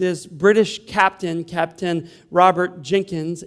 this British captain, Captain Robert Jenkins,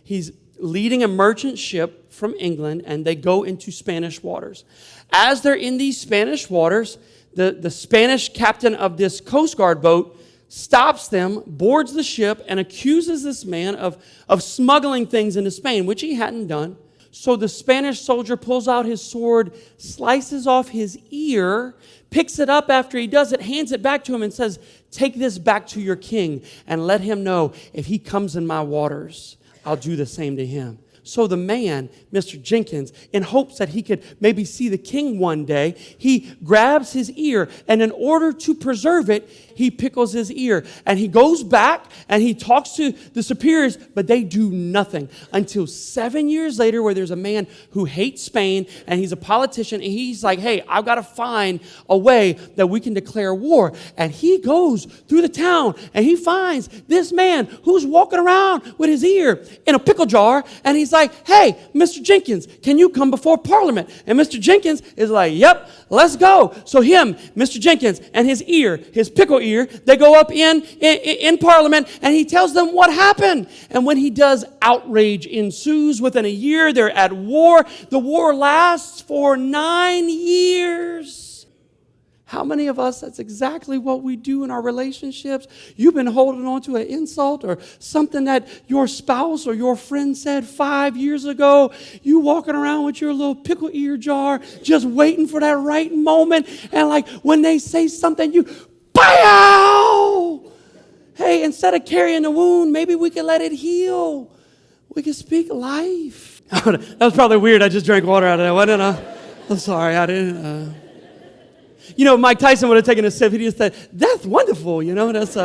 he's leading a merchant ship from England, and they go into Spanish waters. As they're in these Spanish waters, the Spanish captain of this Coast Guard boat stops them, boards the ship, and accuses this man of smuggling things into Spain, which he hadn't done. So the Spanish soldier pulls out his sword, slices off his ear, picks it up after he does it, hands it back to him and says, "Take this back to your king and let him know if he comes in my waters, I'll do the same to him." So the man, Mr. Jenkins, in hopes that he could maybe see the king one day, he grabs his ear, and in order to preserve it, he pickles his ear. And he goes back and he talks to the superiors, but they do nothing until 7 years later, where there's a man who hates Spain, and he's a politician, and he's like, "Hey, I've got to find a way that we can declare war." And he goes through the town and he finds this man who's walking around with his ear in a pickle jar, and he's like, "Hey, Mr. Jenkins, can you come before Parliament?" And Mr. Jenkins is like, "Yep, let's go." So him, Mr. Jenkins, and his ear, his pickle ear, they go up in Parliament, and he tells them what happened. And when he does, outrage ensues. Within a year, they're at war. The war lasts for 9 years. How many of us, that's exactly what we do in our relationships? You've been holding on to an insult or something that your spouse or your friend said 5 years ago. You walking around with your little pickle ear jar, just waiting for that right moment. And like when they say something, you, pow! Hey, instead of carrying the wound, maybe we can let it heal. We can speak life. That was probably weird. I just drank water out of that, wasn't I? I'm sorry, I didn't. Mike Tyson would have taken a sip. He just said, "That's wonderful." That's